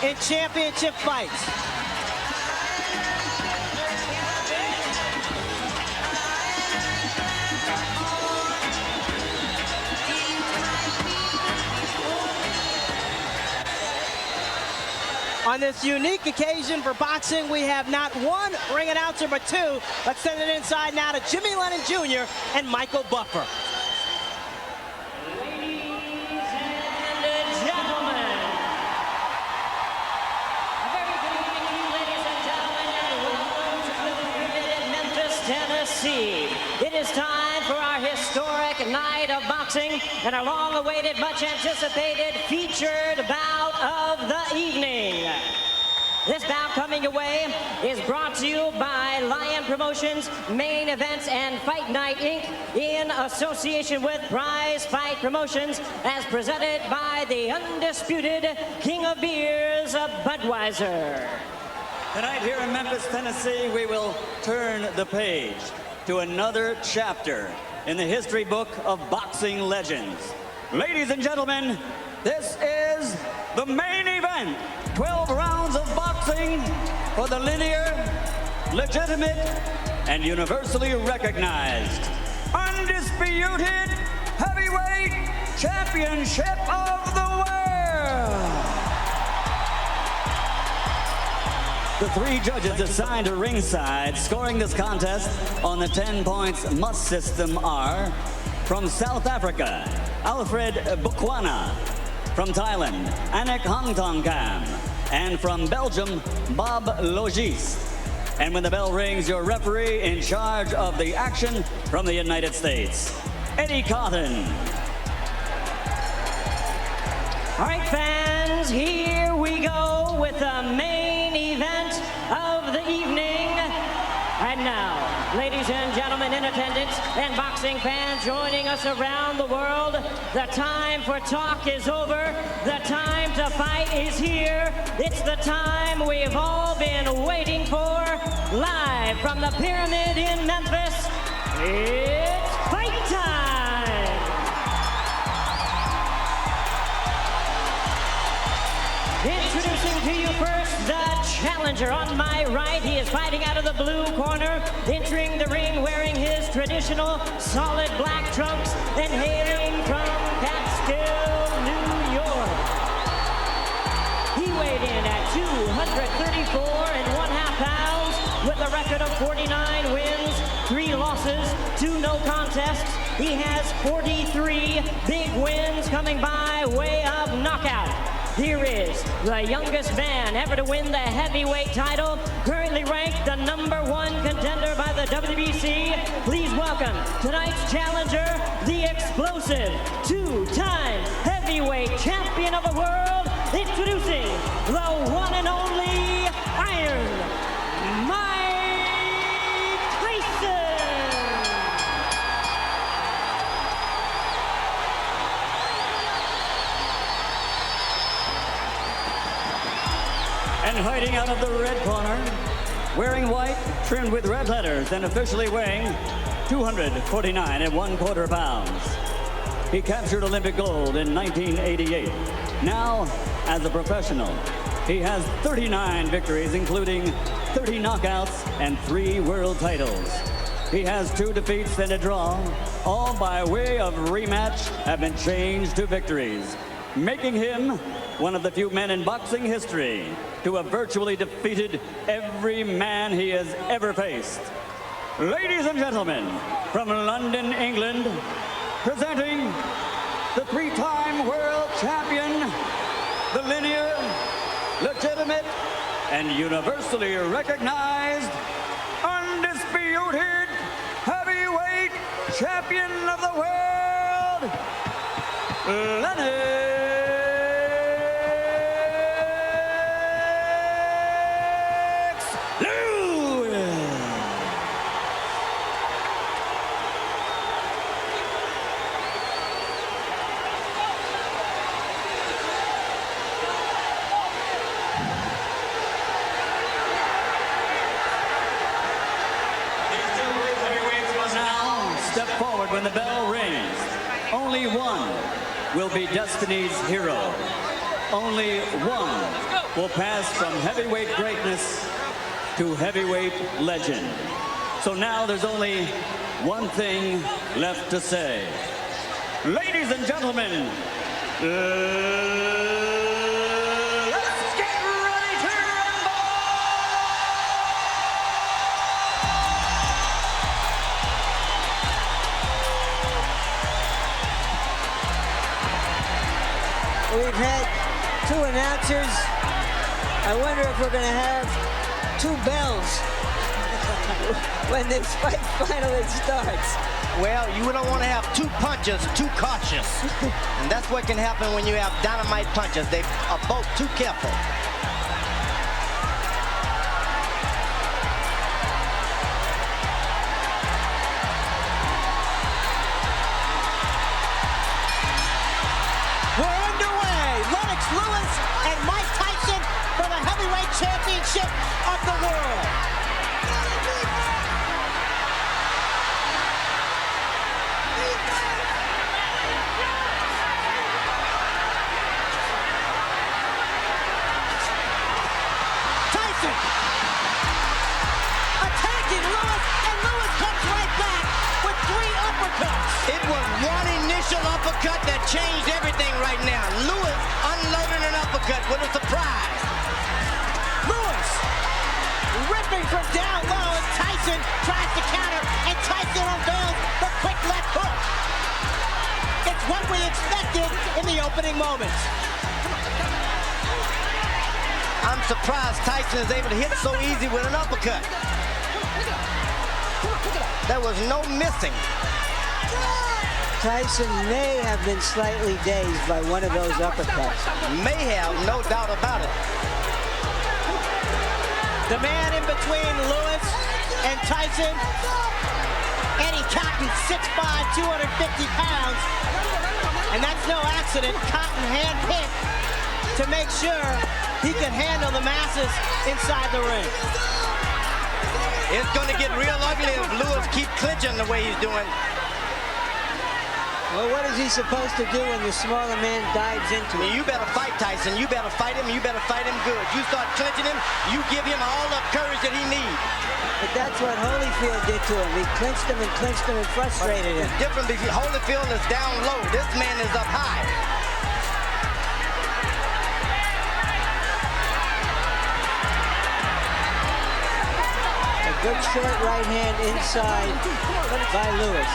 in championship fights. On this unique occasion for boxing, we have not one ring announcer, but two. Let's send it inside now to Jimmy Lennon Jr. and Michael Buffer. Ladies and gentlemen, a very good evening to you, ladies and gentlemen, and welcome to the pyramid in Memphis, Tennessee. It is time for our historic night of boxing and our long-awaited, much-anticipated featured bout of the evening. This bout coming away is brought to you by Lion Promotions, Main Events, and Fight Night, Inc. in association with Prize Fight Promotions, as presented by the undisputed King of Beers, Budweiser. Tonight here in Memphis, Tennessee, we will turn the page to another chapter in the history book of boxing legends. Ladies and gentlemen, this is the main event. 12 rounds of boxing for the linear, legitimate, and universally recognized, undisputed heavyweight championship of the world. The three judges assigned to ringside scoring this contest on the 10 points must system are from South Africa, Alfred Bukwana; from Thailand, Anik Hongtongkam; and from Belgium, Bob Logis. And when the bell rings, your referee in charge of the action from the United States, Eddie Cotton. All right, fans, here we go with the main event of the evening. And now, ladies and gentlemen in attendance and boxing fans joining us around the world, the time for talk is over. The time to fight is here. It's the time we've all been waiting for. Live from the Pyramid in Memphis, it's fight time! Introducing to you first the challenger on my right. He is fighting out of the blue corner, entering the ring wearing his traditional solid black trunks and hailing from Catskill, New York. He weighed in at 234 1/2 pounds with a record of 49 wins, 3 losses, 2 no contests. He has 43 big wins coming by way of knockout. Here is the youngest man ever to win the heavyweight title, currently ranked the #1 contender by the WBC. Please welcome tonight's challenger, the explosive 2-time heavyweight champion of the world, introducing the one and only Iron Mike Tyson. And hiding out of the red corner, wearing white, trimmed with red letters, and officially weighing 249 1/4 pounds. He captured Olympic gold in 1988. Now, as a professional, he has 39 victories, including 30 knockouts and 3 world titles. He has 2 defeats and a draw, all by way of rematch have been changed to victories, making him one of the few men in boxing history to have virtually defeated every man he has ever faced. Ladies and gentlemen, from London, England, presenting the 3-time world champion, the linear, legitimate, and universally recognized, undisputed heavyweight champion of the world, Lennox. When the bell rings, only one will be Destiny's hero. only one will pass from heavyweight greatness to heavyweight legend. So now there's only one thing left to say. Ladies and gentlemen, let's get ready to rumble! We've had two announcers. I wonder if we're going to have two bells when this fight finally starts. Well, you don't want to have two punches too cautious. And that's what can happen when you have dynamite punches. They are both too careful. We're underway. Lennox Lewis and Mike Tyson for the heavyweight championship of the world. Tyson attacking Lewis, and Lewis comes right back with 3 uppercuts. It was one initial uppercut that changed everything right now. Lewis unloading an uppercut with a surprise. Lewis ripping from down low, and Tyson tries to counter, and Tyson unveils the quick left hook. It's what we expected in the opening moments. I'm surprised Tyson is able to hit so easy with an uppercut. There was no missing. Tyson may have been slightly dazed by one of those uppercuts. May have, no doubt about it. The man in between Lewis and Tyson, Eddie Cotton, 6'5", 250 pounds. And that's no accident. Cotton handpicked to make sure he could handle the masses inside the ring. It's going to get real ugly if Lewis keeps clinching the way he's doing. Well, what is he supposed to do when the smaller man dives into him? You better fight Tyson. You better fight him. You better fight him good. You start clinching him, you give him all the courage that he needs. But that's what Holyfield did to him. He clinched him and frustrated him. It's different because Holyfield is down low. This man is up high. Good short right hand inside by Lewis.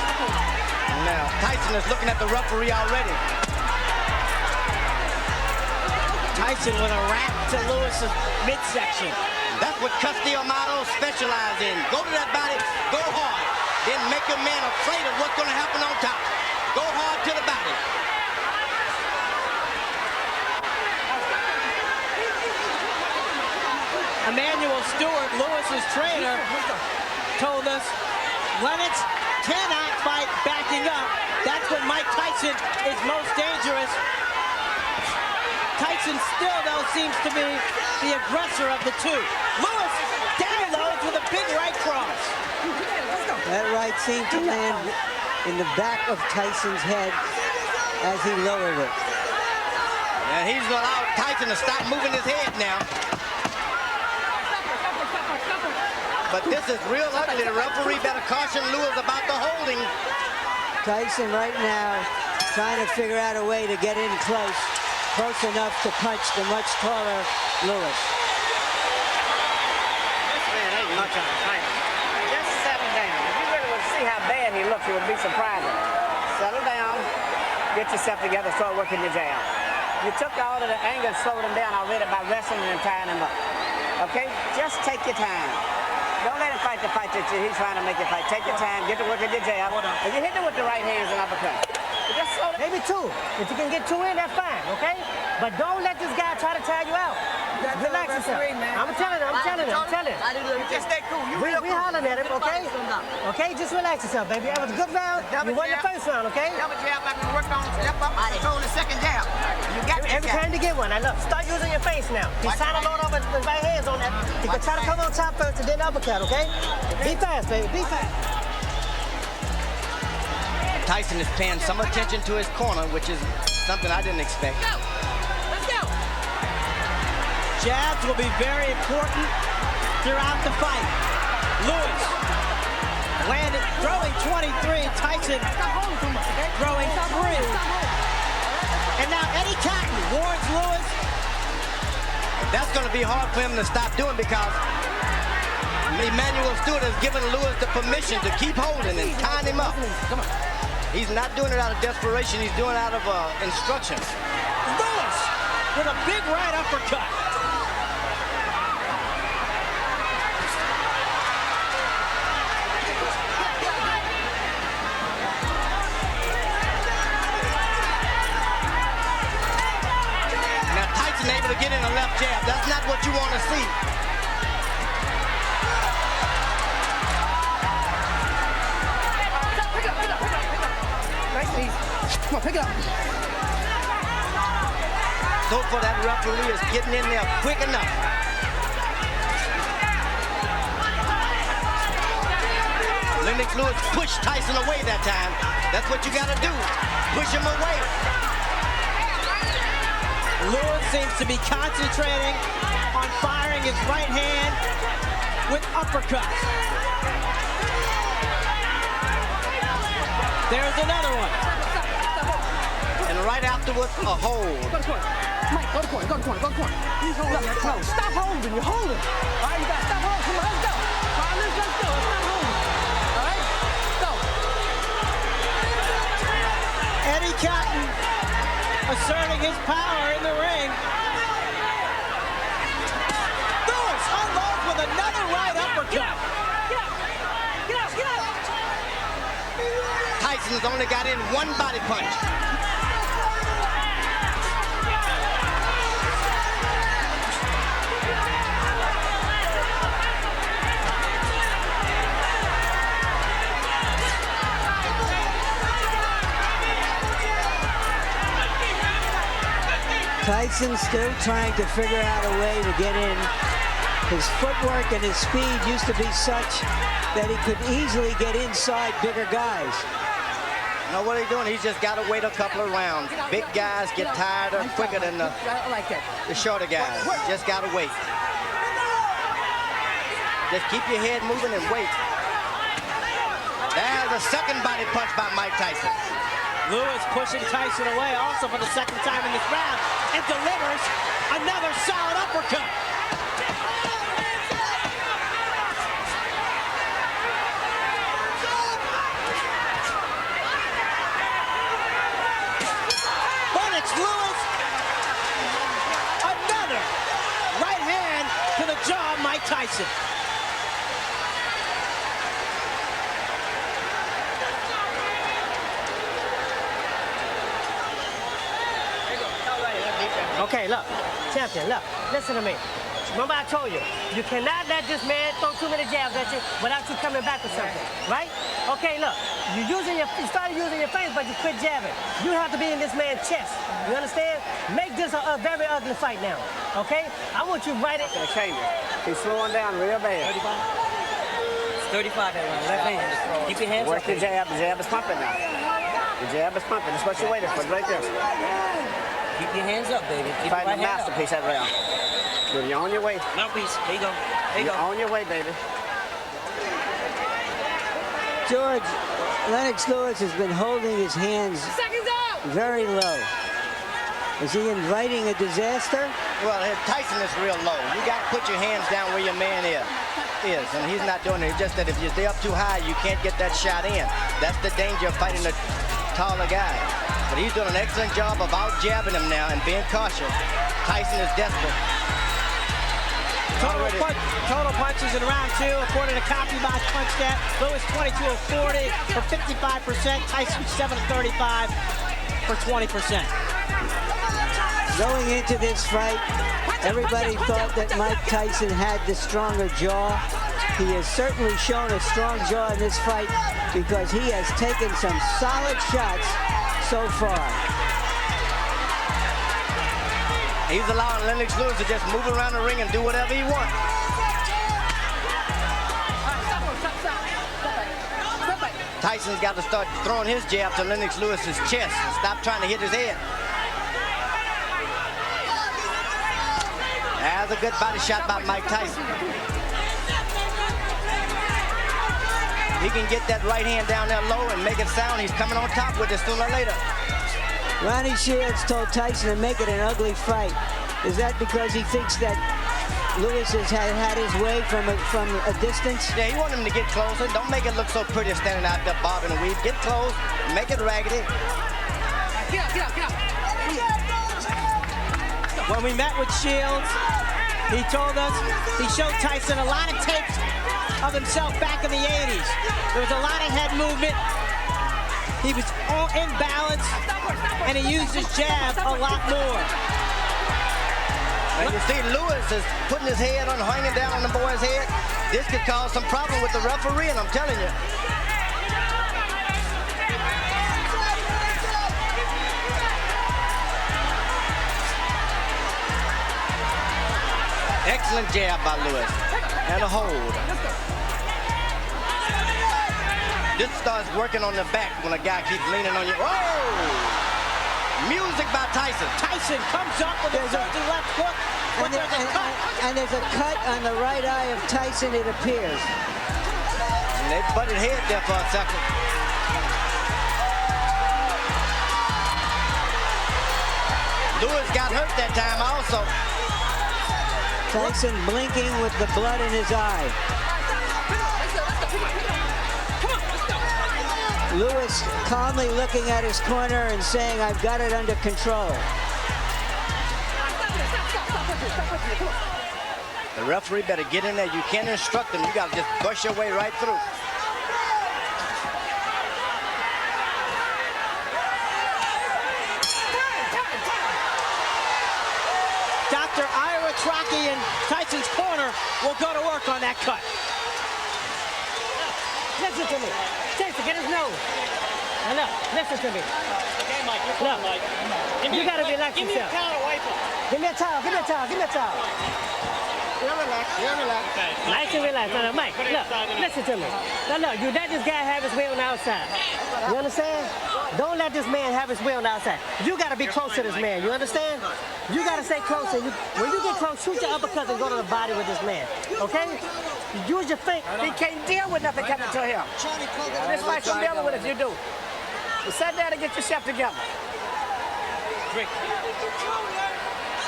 Now, Tyson is looking at the referee already. Tyson with a wrap to Lewis's midsection. That's what Castillo specializes in. Go to that body, go hard. Then make a man afraid of what's going to happen on top. Go hard to the body. Emmanuel Stewart, Lewis's trainer, told us Lennox cannot fight backing up. That's when Mike Tyson is most dangerous. Tyson still, though, seems to be the aggressor of the two. Lewis downloads with a big right cross. That right seemed to land in the back of Tyson's head as he lowered it. And he's allowed Tyson to stop moving his head now. But this is real ugly. The referee better caution Lewis about the holding. Tyson right now trying to figure out a way to get in close enough to punch the much taller Lewis. This man ain't much on a fighter. Just settle down. If you really want to see how bad he looks, it would be surprising. Settle down, get yourself together, start working your jab. You took all of the anger and slowed him down already by wrestling and tying him up. Okay? Just take your time. Don't let him fight the fight that he's trying to make you fight. Take your time, get to work at your jab, and you hit him with the right hands and uppercut. Just slow down. Maybe 2. If you can get 2 in, that's fine, okay? But don't let this guy try to tire you out. Relax yourself. I'm telling him. You just stay cool. We hollering at him, okay? Okay, just relax yourself, baby. That was a good round. You won the first round, okay? Double jab, I can work on step up, control the second jab. You got this Every time you get one, I love. Start using your face now. He's trying to load up his right hands on that. He can try to come on top first and then uppercut, okay? Be fast, baby. Be fast. Tyson is paying some attention to his corner, which is something I didn't expect. Let's go. Jabs will be very important throughout the fight. Lewis landed, throwing 23. Tyson throwing 3. And now Eddie Cotton warns Lewis. That's going to be hard for him to stop doing because Emmanuel Stewart has given Lewis the permission to keep holding and tying him up. He's not doing it out of desperation. He's doing it out of instructions. Lewis with a big right uppercut. Now Tyson able to get in a left jab. That's not what you want to see. Come on, pick it up. So for that referee is getting in there quick enough. Lennox Lewis pushed Tyson away that time. That's what you got to do. Push him away. Lewis seems to be concentrating on firing his right hand with uppercuts. There's another one. And right afterwards, a hold. Go to corner. Mike, go to corner, go to corner, go to corner. No, stop holding, you're holding. All right, you got to stop holding. Come on, let's go. All right, let's go. Let's stop holding. All right, go. Eddie Cotton asserting his power in the ring. Lewis unloads with another right uppercut. Get up. Tyson's only got in one body punch. Tyson's still trying to figure out a way to get in. His footwork and his speed used to be such that he could easily get inside bigger guys. You know what he's doing? He's just got to wait a couple of rounds. Big guys get tired or quicker than the shorter guys. Just got to wait. Just keep your head moving and wait. There's a second body punch by Mike Tyson. Lewis pushing Tyson away also for the second time in this round and delivers another solid uppercut. Lennox Lewis, another right hand to the jaw of Mike Tyson. Okay, look, champion, look, listen to me. Remember I told you, you cannot let this man throw too many jabs at you without you coming back with something, right? Okay, look, you started using your face, but you quit jabbing. You have to be in this man's chest. You understand? Make this a very ugly fight now, okay? I want you right at... He's slowing down real bad. 35 that one, left hand. Keep your hands up. Work the jab. The jab is pumping now. The jab is pumping. That's what you're waiting for, right there. Keep your hands up, baby. Keep Fighting your right a masterpiece that round. Good, you're on your way. Mouthpiece. There you go. There you You're go. on your way, baby. George, Lennox Lewis has been holding his hands very low. Is he inviting a disaster? Well, Tyson is real low. You got to put your hands down where your man is. And he's not doing it. It's just that if you stay up too high, you can't get that shot in. That's the danger of fighting a taller guy. But he's doing an excellent job of out-jabbing him now and being cautious. Tyson is desperate. Total punches in round 2, according to CompuBox PunchStat. Lewis 22 of 40 for 55%. Tyson 7 of 35 for 20%. Going into this fight, everybody thought that Mike Tyson had the stronger jaw. He has certainly shown a strong jaw in this fight because he has taken some solid shots so far. He's allowing Lennox Lewis to just move around the ring and do whatever he wants. Tyson's got to start throwing his jab to Lennox Lewis's chest and stop trying to hit his head. As There's a good body shot by Mike Tyson. He can get that right hand down there low and make it sound. He's coming on top with it sooner or later. Ronnie Shields told Tyson to make it an ugly fight. Is that because he thinks that Lewis has had his way from a distance? Yeah, he wanted him to get closer. Don't make it look so pretty standing out there bobbing and weave. Get close, make it raggedy. When we met with Shields, he told us he showed Tyson a lot of tapes of himself back in the 80s. There was a lot of head movement. He was all in balance, and he used his jab a lot more. And you see Lewis is putting his head on, hanging down on the boy's head. This could cause some problem with the referee, and I'm telling you. Excellent jab by Lewis. And a hold. This starts working on the back when a guy keeps leaning on you. Oh! Music by Tyson. Tyson comes up with a surging left hook. And there's a cut on the right eye of Tyson, it appears. And they butted head there for a second. Lewis got hurt that time also. Tyson blinking with the blood in his eye. Lewis calmly looking at his corner and saying, I've got it under control. The referee better get in there. You can't instruct him. You got to just push your way right through. Dr. Ira Trocki in Tyson's corner will go to work on that cut. Listen to me. Tyson, get his nose. Now look, listen to me. Okay, Mike, Look, Mike. you gotta relax Give me a yourself. towel away from. Give me a towel, give me a towel, give me a towel. You're relaxed. Okay. Nice and relaxed. Now, Mike, look, listen to me. Now, look, you let this guy have his way on the outside. You understand? Don't let this man have his way on the outside. You got to be close to this man. You understand? You got to stay close. And when you get close, shoot your uppercut and go to the body with this man. Okay? Use your feet. He can't deal with nothing coming to him. This fight you'll deal with if you do. You sit there to get yourself together. Drink.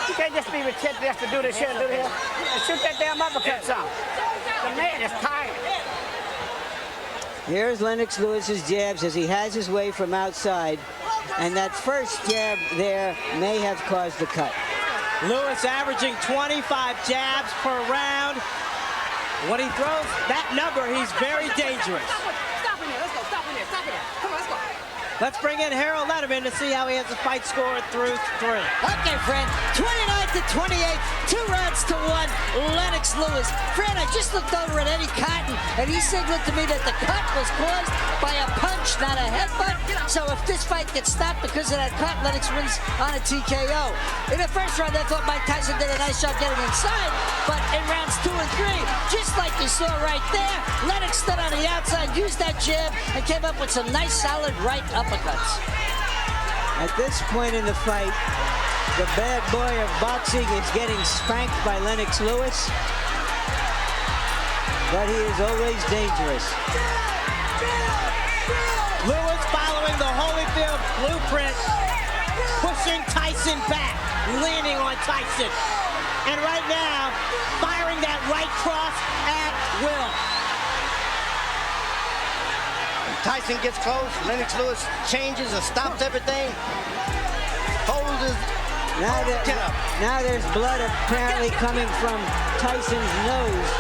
You can't just be retentive just to do this here and do this here. And shoot that damn uppercut some. The man is tired. Here's Lennox Lewis's jabs as he has his way from outside. And that first jab there may have caused the cut. Lewis averaging 25 jabs per round. When he throws that number, he's very dangerous. Stop in there. Let's go. Stop in there. Stop in there. Come on, let's go. Let's bring in Harold Letterman to see how he has the fight scored through 3. Okay, Fred, 29-28, 2 rounds to 1, Lennox Lewis. Fred, I just looked over at Eddie Cotton, and he signaled to me that the cut was caused by a punch, not a headbutt. So if this fight gets stopped because of that cut, Lennox wins on a TKO. In the first round, I thought Mike Tyson did a nice job getting inside, but in rounds 2 and 3, just like you saw right there, Lennox stood on the outside, used that jab, and came up with some nice, solid right uppercuts. At this point in the fight, the bad boy of boxing is getting spanked by Lennox Lewis, but he is always dangerous. Lewis following the Holyfield blueprint, pushing Tyson back, leaning on Tyson. And right now, firing that right cross at will. Tyson gets close. Lennox Lewis changes and stops everything. Holds his chin up. Now there's blood apparently coming from Tyson's nose.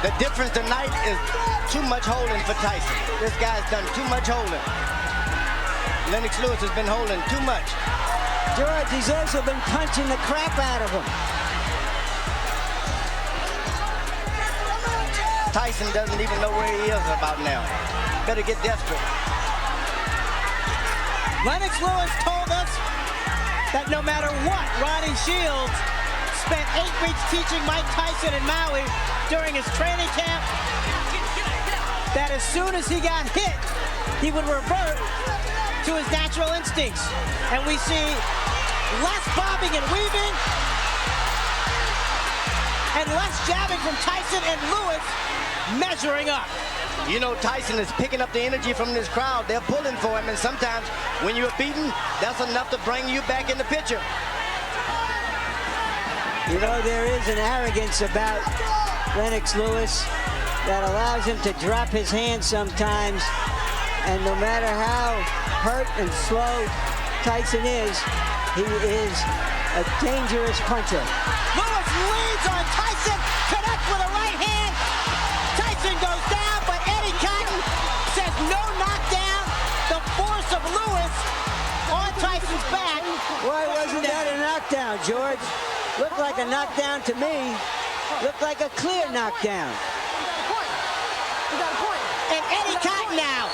The difference tonight is too much holding for Tyson. This guy's done too much holding. Lennox Lewis has been holding too much. George, he's also been punching the crap out of him. Tyson doesn't even know where he is about now. Better get desperate. Lennox Lewis told us that no matter what Ronnie Shields spent 8 weeks teaching Mike Tyson in Maui during his training camp that as soon as he got hit, he would revert to his natural instincts. And we see less bobbing and weaving and less jabbing from Tyson, and Lewis measuring up. You know, Tyson is picking up the energy from this crowd. They're pulling for him, and sometimes when you're beaten, that's enough to bring you back in the picture. You know, there is an arrogance about Lennox Lewis that allows him to drop his hands sometimes, and no matter how hurt and slow Tyson is, he is a dangerous puncher. Lewis leads on Tyson, connects with a right hand. Tyson goes down, but Eddie Cotton says no knockdown. The force of Lewis on Tyson's back. Why wasn't that a knockdown, George? Looked like a knockdown to me. Looked like a clear knockdown. And Eddie Cotton now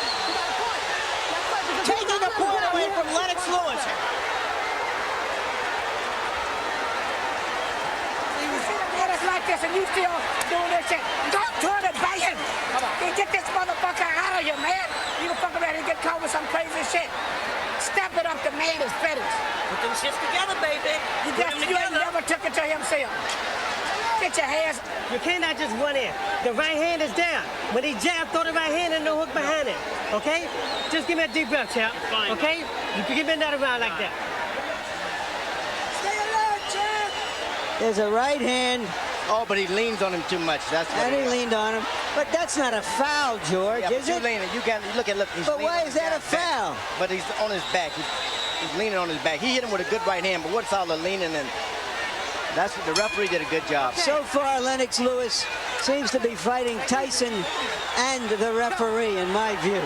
taking a point away from Lennox Lewis. Like this, and you still doing this shit. Don't turn it banging. Get this motherfucker out of here, man. You can fuck around and get caught with some crazy shit. Step it up, the man is finished. Put them shits together, baby. You never took it to himself. Get your hands. You cannot just run in. The right hand is down. When he jab, throw the right hand and no hook behind it. Okay? Just give me a deep breath, champ. Okay? You can give me another round like that. Stay alert, champ. There's a right hand. Oh, but he leans on him too much. That's what And he leaned on him. But that's not a foul, George, yeah, is but it? leaning. You got look. He's But leaning why on is his that a guy's back. foul? But he's on his back. He's leaning on his back. He hit him with a good right hand, but what's all the leaning? And that's what the referee did a good job. So far, Lennox Lewis seems to be fighting Tyson and the referee, in my view.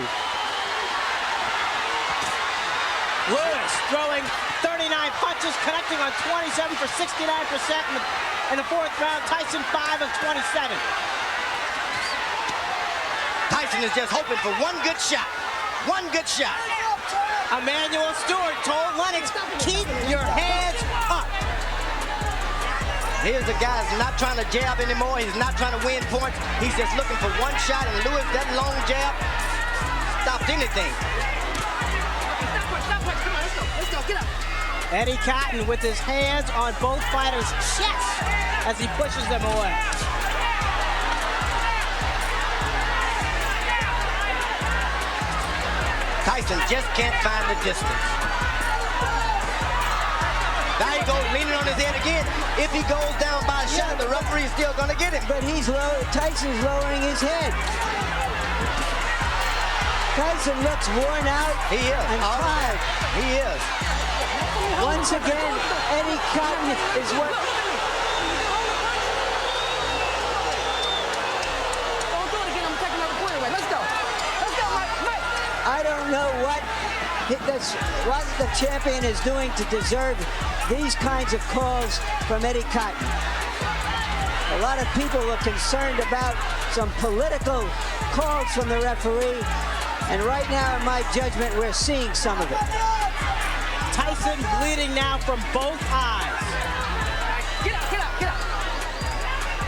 Lewis throwing 39 punches, connecting on 27 for 69% in the fourth round. Tyson 5 of 27. Tyson is just hoping for one good shot. One good shot. Emmanuel Stewart told Lennox, keep your hands up. Here's a guy who's not trying to jab anymore. He's not trying to win points. He's just looking for one shot, and Lewis, that long jab stopped anything. Eddie Cotton with his hands on both fighters' chests as he pushes them away. Tyson just can't find the distance. Now he goes leaning on his head again. If he goes down by a shot, the referee is still going to get him. But Tyson's lowering his head. Tyson looks worn out He is. and tired. He is. Once again, Eddie Cotton is what... Don't do it again. I'm taking another point away. Let's go. Let's go, Mike. I don't know what the champion is doing to deserve these kinds of calls from Eddie Cotton. A lot of people were concerned about some political calls from the referee, and right now, in my judgment, we're seeing some of it. Tyson bleeding now from both eyes. Get out, get out, get out.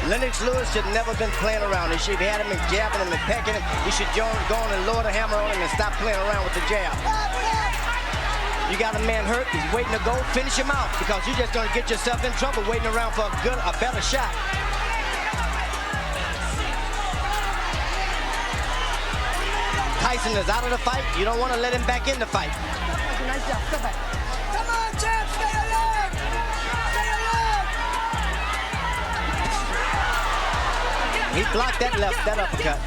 Lennox Lewis should never been playing around. He should have had him and jabbing him and pecking him. He should go on and lower the hammer on him and stop playing around with the jab. You got a man hurt, he's waiting to go, finish him out, because you're just going to get yourself in trouble waiting around for a better shot. Tyson is out of the fight. You don't want to let him back in the fight. Nice job. Step back. Come on, champ. Stay alert. Stay alert. He blocked that uppercut.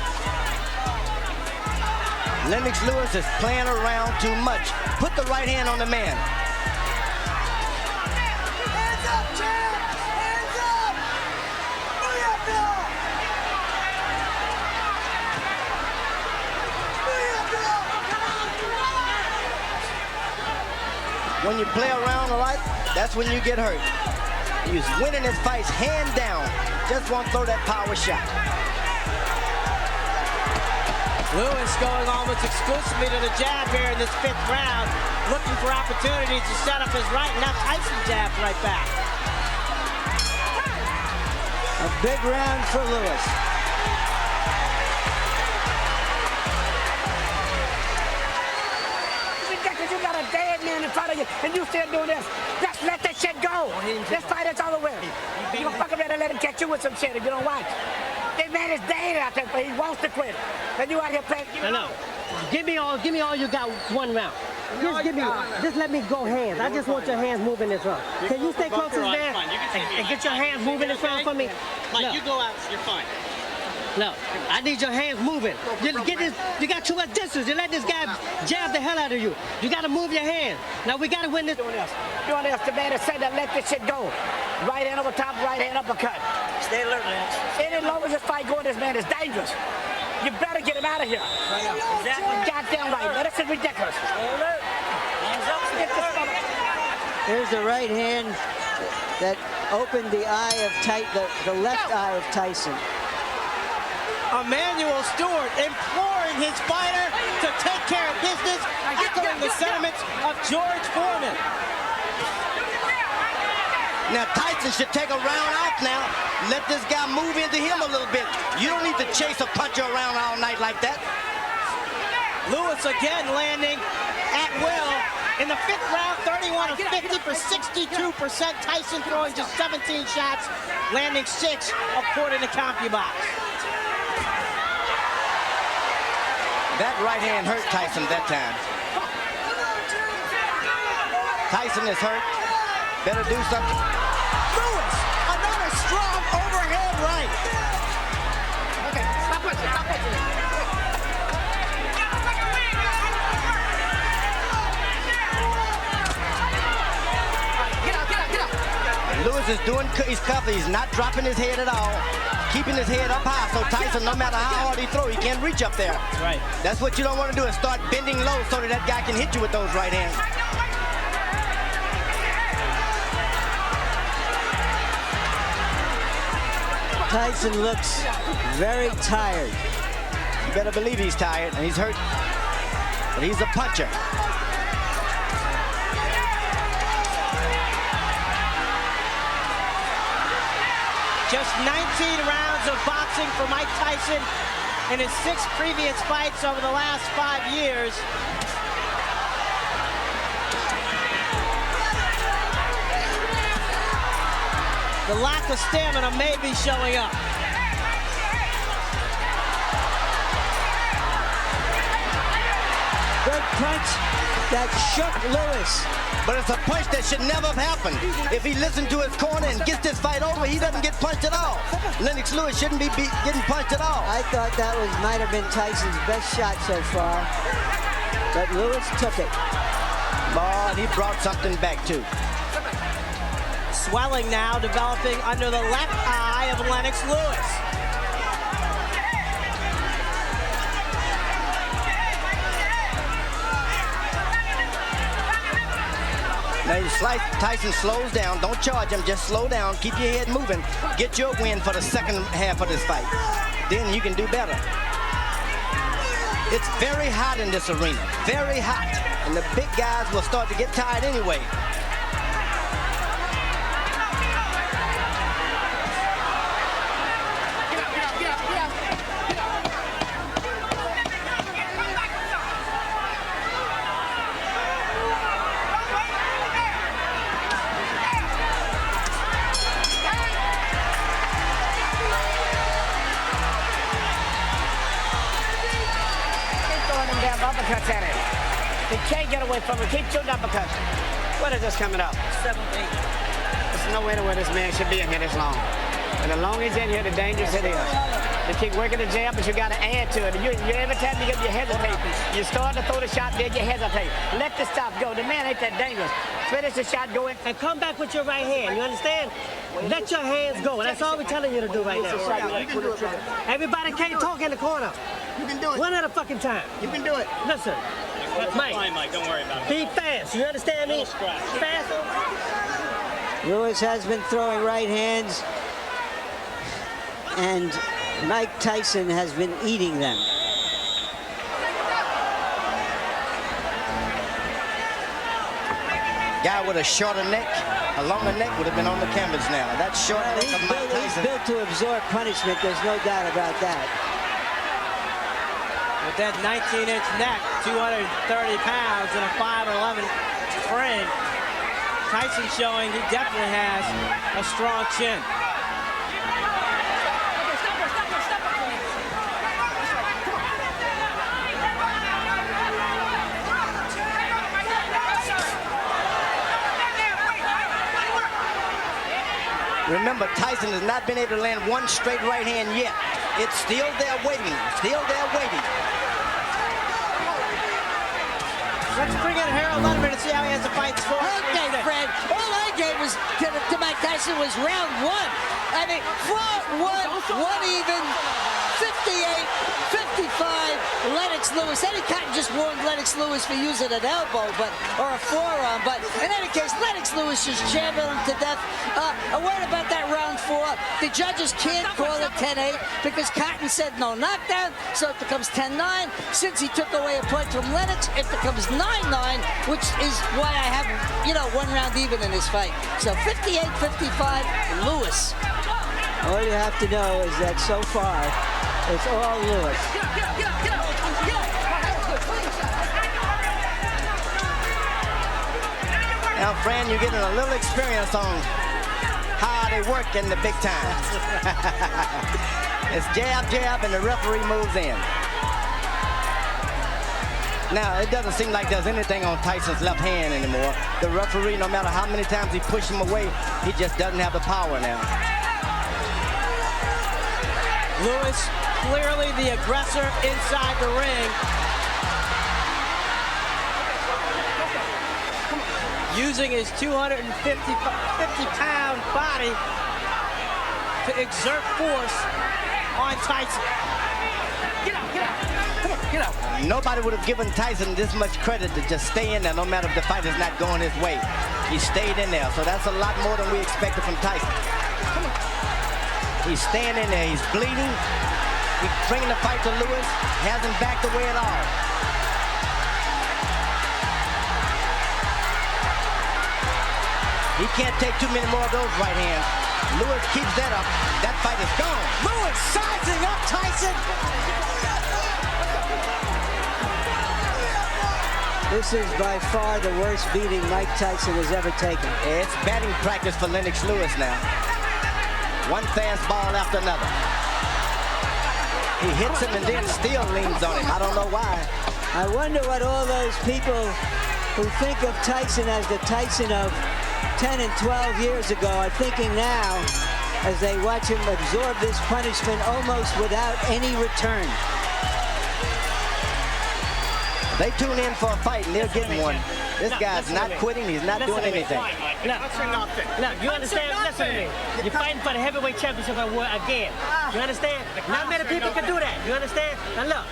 Lennox Lewis is playing around too much. Put the right hand on the man. Hands up, champ. Hands up. Booyah, When you play around a lot, that's when you get hurt. He's winning his fights hand down. Just won't throw that power shot. Lewis going almost exclusively to the jab here in this fifth round, looking for opportunities to set up his right. Now Tyson jabs right back. Big round for Lewis. You got a dead man in front of you, and you still doing this. Just let that shit go. This fight is all over. You gonna fuck around and let him catch you with some shit if you don't watch. This man is dead out there, but he wants to quit. And you out here playing. No. Give me all you got one round. Just let me go hands. I just want your hands moving this round. Can you stay close to this man and get your hands moving this round for me? Mike, you go out, you're fine. No, I need your hands moving. You got too much distance. You let this guy jab the hell out of you. You got to move your hands. Now we got to win this. Doing this. The man has said that let this shit go. Right hand over top, right hand uppercut. Stay alert, Lennox. Any longer this fight going, this man is dangerous. You better get him out of here. Exactly. Goddamn right. This is ridiculous. Stay alert. Hands up. Here's the right hand that opened the eye of the left eye of Tyson. Emmanuel Stewart imploring his fighter to take care of business, echoing the sentiments of George Foreman. Now Tyson should take a round off now. Let this guy move into him a little bit. You don't need to chase a puncher around all night like that. Lewis again landing at will. In the 5th round, 31 of 50 for 62%. Tyson throwing just 17 shots, landing 6 according to CompuBox. That right hand hurt Tyson that time. Tyson is hurt. Better do something. Lewis, another strong overhead right. Okay, stop punching, stop punching. Get out. Lewis is doing, he's cuffing. He's not dropping his head at all. Keeping his head up high, so Tyson, no matter how hard he throws, he can't reach up there. Right. That's what you don't want to do, is start bending low so that guy can hit you with those right hands. Tyson looks very tired. You better believe he's tired, and he's hurt, but he's a puncher. Just 19 rounds of boxing for Mike Tyson in his 6 previous fights over the last 5 years. The lack of stamina may be showing up. Good punch that shook Lewis. But it's a punch that should never have happened. If he listened to his corner and gets this fight over, he doesn't get punched at all. Lennox Lewis shouldn't be getting punched at all. I thought that might have been Tyson's best shot so far, but Lewis took it. Boy, he brought something back too. Swelling now developing under the left eye of Lennox Lewis. Now Tyson slows down. Don't charge him. Just slow down. Keep your head moving. Get your win for the second half of this fight. Then you can do better. It's very hot in this arena. Very hot. And the big guys will start to get tired anyway. Uppercuts at him. He can't get away from him. Keep shooting uppercuts. What is this coming up? 7-8. There's no way to where this man should be in here this long. And the longer he's in here, the dangerous it is. You keep working the jab, but you got to add to it. Every time you hesitate. You start to throw the shot, then you hesitate. Let the stop go. The man ain't that dangerous. Finish the shot, go in. And come back with your right hand. You understand? Let your hands go. That's all we're telling you to do right now. Everybody can't talk in the corner. You can do it. One at a fucking time. You can do it. Listen, Mike. Fine, Mike. Don't worry about it. Be fast. You understand me? Fast. Lewis has been throwing right hands, and Mike Tyson has been eating them. Guy with a shorter neck. A longer neck would have been on the canvas now. That short neck of Mike He's Tyson. built to absorb punishment. There's no doubt about that. With that 19-inch neck, 230 pounds, and a 5'11" frame, Tyson showing he definitely has a strong chin. Remember, Tyson has not been able to land one straight right hand yet. It's still there waiting, still there waiting. Let's bring in Harold Letterman and see how he has to fight for. Okay, Fred. All I gave was to Mike Tyson was round one. I mean, 4-1, one even, 58-55. Lennox Lewis. Eddie Cotton just warned Lennox Lewis for using an elbow, or a forearm. But in any case, Lennox Lewis just jammed him to death. A word about that round 4. The judges can't call it 10-8 because Cotton said no knockdown, so it becomes 10-9. Since he took away a point from Lennox, it becomes 9-9, which is why I have, one round even in this fight. So 58-55, Lewis. All you have to know is that so far, it's all Lewis. Now, Fran, you're getting a little experience on how they work in the big time. It's jab, jab, and the referee moves in. Now, it doesn't seem like there's anything on Tyson's left hand anymore. The referee, no matter how many times he pushes him away, he just doesn't have the power now. Lewis, clearly the aggressor inside the ring. Using his 250-pound body to exert force on Tyson. Get out, get out. Come on, get out. Nobody would have given Tyson this much credit to just stay in there no matter if the fight is not going his way. He stayed in there, so that's a lot more than we expected from Tyson. He's staying in there. He's bleeding. He's bringing the fight to Lewis. Hasn't backed away at all. He can't take too many more of those right hands. Lewis keeps that up. That fight is gone. Lewis sizing up Tyson. This is by far the worst beating Mike Tyson has ever taken. It's batting practice for Lennox Lewis now. One fastball after another. He hits him and then still leans on him. I don't know why. I wonder what all those people who think of Tyson as the Tyson of 10 and 12 years ago are thinking now as they watch him absorb this punishment almost without any return. They tune in for a fight and they're getting one. This guy's not quitting. He's not doing anything. Look, you understand? Listen to me. You're fighting for the heavyweight championship again. You understand? Not many people can do that. You understand? Now look,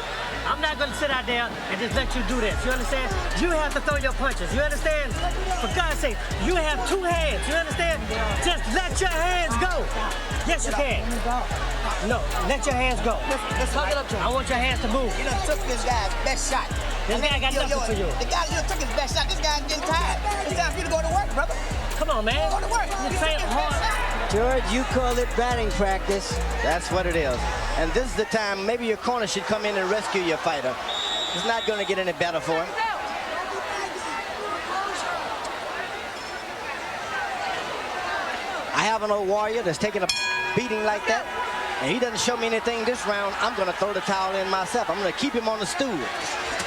I'm not going to sit out there and just let you do this. You understand? You have to throw your punches. You understand? For God's sake, you have 2 hands. You understand? Just let your hands go. Yes, you can. No, let your hands go. Let's hook it up to him. I want your hands to move. You done took this guy's best shot. This guy got nothing for you. The guy just took his best shot. This guy's getting tired. It's time for you to go to work, brother. Come on, man. Go to work. You train hard. George, you call it batting practice. That's what it is. And this is the time maybe your corner should come in and rescue your fighter. It's not going to get any better for him. I have an old warrior that's taking a beating like that, and he doesn't show me anything this round. I'm going to throw the towel in myself. I'm going to keep him on the stool.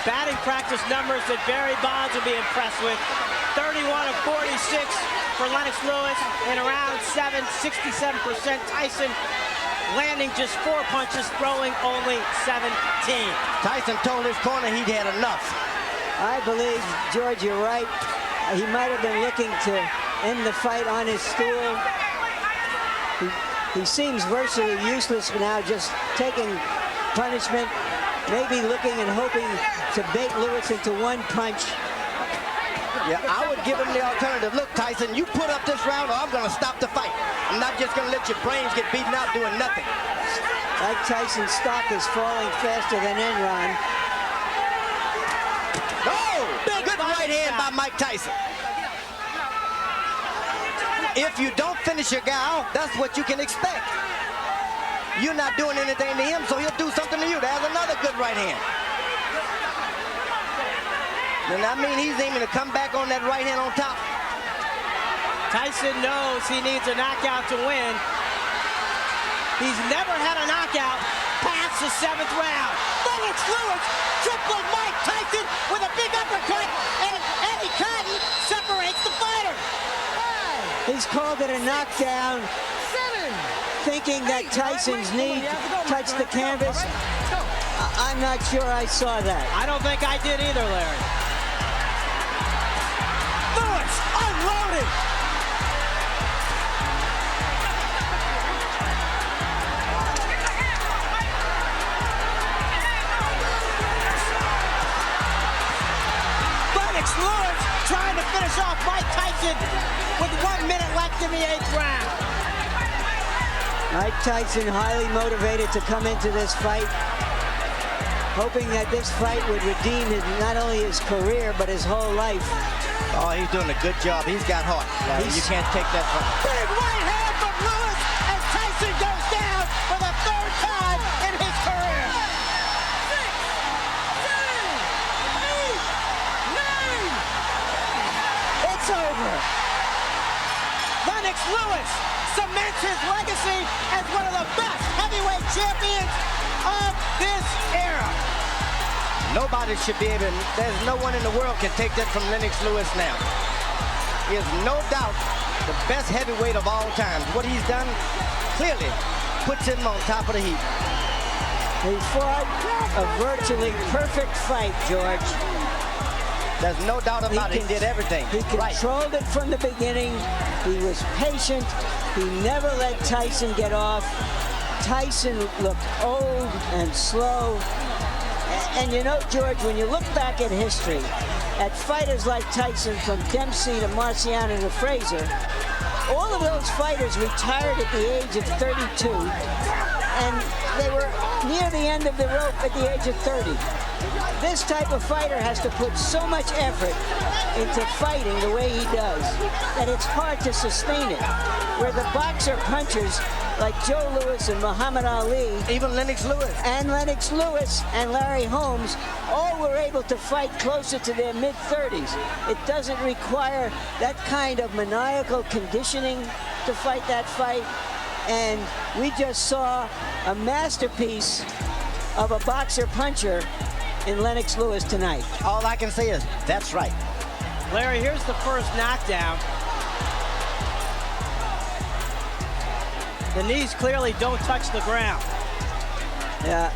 Batting practice numbers that Barry Bonds will be impressed with. 31 of 46 for Lennox Lewis in around 67%. Tyson landing just 4 punches, throwing only 17. Tyson told his corner he'd had enough. I believe, George, you're right. He might have been looking to end the fight on his stool. He seems virtually useless now, just taking punishment, maybe looking and hoping to bait Lewis into one punch. Yeah, I would give him the alternative. Look, Tyson, you put up this round or I'm going to stop the fight. I'm not just going to let your brains get beaten out doing nothing. Mike Tyson's stock is falling faster than Enron. Oh, good right hand by Mike Tyson. If you don't finish your guy off, that's what you can expect. You're not doing anything to him, so he'll do something to you. There's another good right hand. And I mean, he's aiming to come back on that right hand on top. Tyson knows he needs a knockout to win. He's never had a knockout past the 7th round. Lennox Lewis triples Mike Tyson with a big uppercut, and Eddie Cotton separates the fighter. He's called it a knockdown, thinking that Tyson's knee touched the canvas. I'm not sure I saw that. I don't think I did either, Larry. Lewis unloaded. Lennox Lewis trying to finish off Mike Tyson with 1 minute left in the 8th round. Mike Tyson highly motivated to come into this fight, hoping that this fight would redeem not only his career, but his whole life. Oh, he's doing a good job. He's got heart. You can't take that from him. Big right hand from Lewis as Tyson goes down for the 3rd time in his career. 6, 7, 8, 9. It's over. Lennox Lewis cements his legacy as one of the best heavyweight champions of this era. Nobody should be able, there's no one in the world can take that from Lennox Lewis now. He is no doubt the best heavyweight of all time. What he's done clearly puts him on top of the heap. He fought a virtually perfect fight, George. There's no doubt about it. He did everything. He controlled it from the beginning. He was patient. He never let Tyson get off. Tyson looked old and slow. And you know, George, when you look back at history, at fighters like Tyson, from Dempsey to Marciano to Frazier, all of those fighters retired at the age of 32, and they were near the end of the rope at the age of 30. This type of fighter has to put so much effort into fighting the way he does that it's hard to sustain it. Where the boxer punchers like Joe Louis and Muhammad Ali, even Lennox Lewis and Larry Holmes, all were able to fight closer to their mid-30s. It doesn't require that kind of maniacal conditioning to fight that fight. And we just saw a masterpiece of a boxer puncher in Lennox Lewis tonight. All I can say is, that's right. Larry, here's the first knockdown. The knees clearly don't touch the ground. Yeah.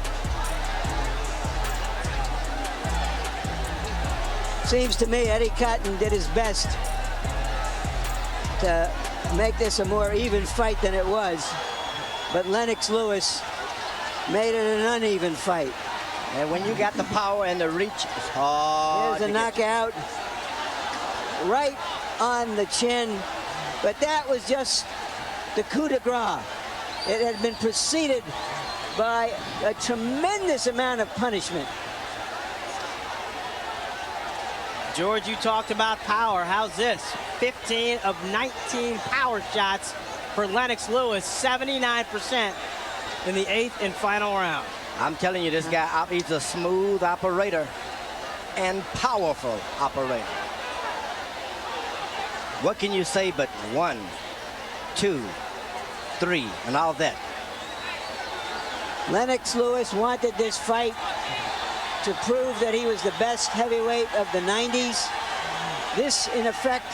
Seems to me Eddie Cotton did his best to make this a more even fight than it was. But Lennox Lewis made it an uneven fight. And when you got the power and the reach, it's hard. Here's a knockout right on the chin. But that was just the coup de grace. It had been preceded by a tremendous amount of punishment. George, you talked about power. How's this? 15 of 19 power shots for Lennox Lewis, 79% in the 8th and final round. I'm telling you, this guy, he's a smooth operator and powerful operator. What can you say but 1, 2, 3, and all that? Lennox Lewis wanted this fight to prove that he was the best heavyweight of the 90s. This, in effect,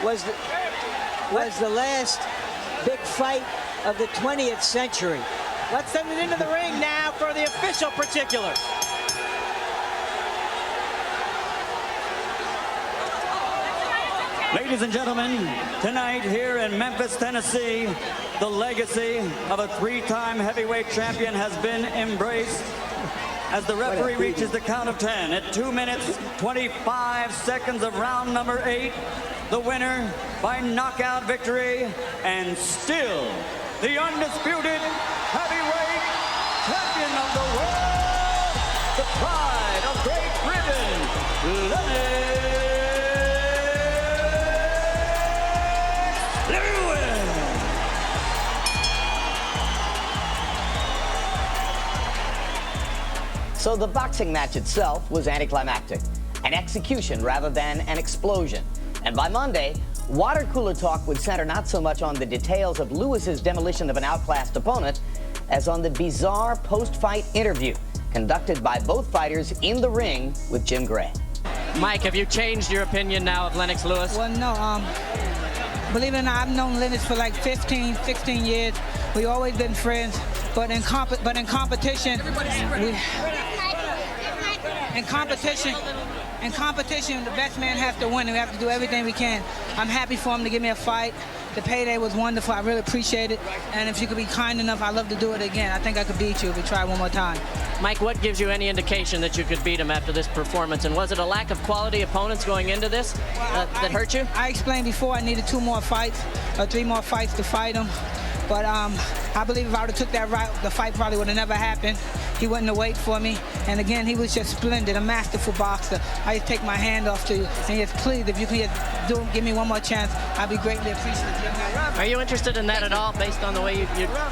was the last big fight of the 20th century. Let's send it into the ring now for the official particulars. Ladies and gentlemen, tonight here in Memphis, Tennessee, the legacy of a 3-time heavyweight champion has been embraced as the referee reaches the count of 10 at 2 minutes, 25 seconds of round number 8. The winner by knockout victory, and still the undisputed heavyweight champion of the world, the pride of Great Britain, Lennox Lewis. So the boxing match itself was anticlimactic, an execution rather than an explosion. And by Monday, water cooler talk would center not so much on the details of Lewis's demolition of an outclassed opponent as on the bizarre post-fight interview conducted by both fighters in the ring with Jim Gray. Mike, have you changed your opinion now of Lennox Lewis? Well, no. Believe it or not, I've known Lennox for like 15, 16 years. We've always been friends, but in competition, the best man has to win, and we have to do everything we can. I'm happy for him to give me a fight. The payday was wonderful. I really appreciate it. And if you could be kind enough, I'd love to do it again. I think I could beat you if we try one more time. Mike, what gives you any indication that you could beat him after this performance? And was it a lack of quality opponents going into this that hurt you? I explained before I needed 2 more fights or 3 more fights to fight him. But I believe if I would have took that route, the fight probably would have never happened. He wouldn't have waited for me. And again, he was just splendid, a masterful boxer. I just take my hand off to you. And just please, if you can just give me one more chance, I'd be greatly appreciative. Are you interested in that at all, based on the way you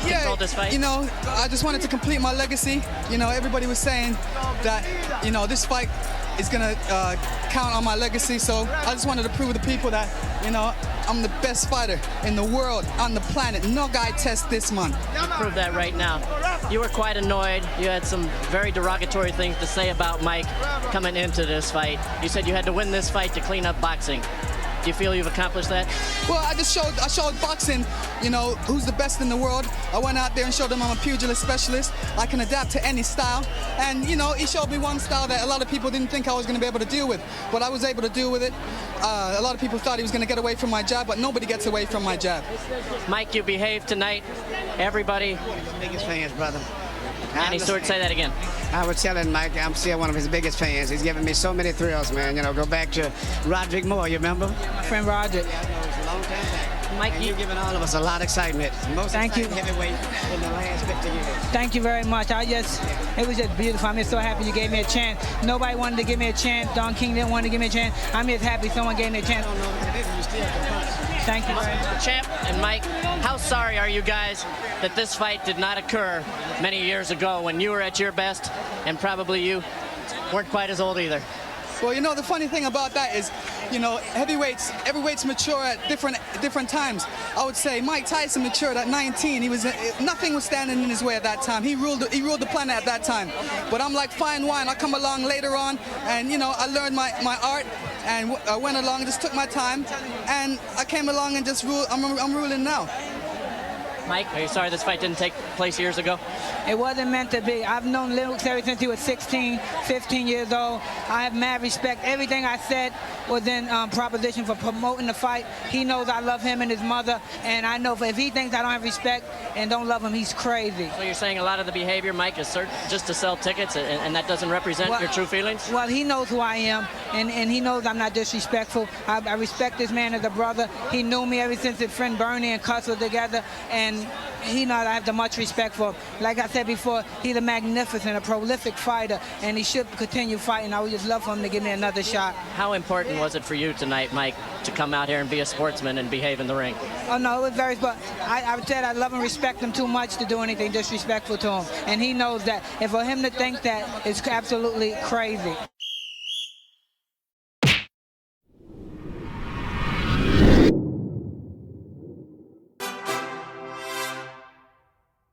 controlled this fight? You know, I just wanted to complete my legacy. You know, everybody was saying that, you know, this fight is going to count on my legacy. So I just wanted to prove to the people that, you know, I'm the best fighter in the world, on the planet. No guy tests this, man. You prove that right now. You were quite annoyed. You had some very derogatory things to say about Mike coming into this fight. You said you had to win this fight to clean up boxing. Do you feel you've accomplished that? Well, I showed boxing, you know, who's the best in the world. I went out there and showed them I'm a pugilist specialist. I can adapt to any style. And, you know, he showed me one style that a lot of people didn't think I was going to be able to deal with. But I was able to deal with it. A lot of people thought he was going to get away from my jab, but nobody gets away from my jab. Mike, you behaved tonight. Everybody. Biggest fans, brother. Any sort, say that again. I was telling Mike, I'm still one of his biggest fans. He's given me so many thrills, man. You know, go back to Roderick Moore, you remember? My friend Roderick. A long time back. Mike, you've given all of us a lot of excitement. Most Thank you. Heavyweight in the last 50 years. Thank you very much. It was just beautiful. I'm just so happy you gave me a chance. Nobody wanted to give me a chance. Don King didn't want to give me a chance. I'm just happy someone gave me a chance. Thank you very much. Champ and Mike, how sorry are you guys that this fight did not occur many years ago when you were at your best, and probably you weren't quite as old either? Well, you know, the funny thing about that is, you know, heavyweights mature at different times. I would say Mike Tyson matured at 19. Nothing was standing in his way at that time. He ruled the planet at that time. But I'm like fine wine. I come along later on, and you know, I learned my art, and I went along and just took my time, and I came along and just ruled. I'm ruling now. Mike, are you sorry this fight didn't take place years ago? It wasn't meant to be. I've known Lennox ever since he was 16, 15 years old. I have mad respect. Everything I said was in proposition for promoting the fight. He knows I love him and his mother, and I know if he thinks I don't have respect and don't love him, he's crazy. So you're saying a lot of the behavior, Mike, is just to sell tickets, and that doesn't represent your true feelings? Well, he knows who I am, and he knows I'm not disrespectful. I respect this man as a brother. He knew me ever since his friend Bernie and Cuss were together, and he knows I have the much respect for him. Like I said before, he's a magnificent, a prolific fighter, and he should continue fighting. I would just love for him to give me another shot. How important was it for you tonight, Mike, to come out here and be a sportsman and behave in the ring? Oh, no, it was very, but I said I love and respect him too much to do anything disrespectful to him. And he knows that. And for him to think that is absolutely crazy.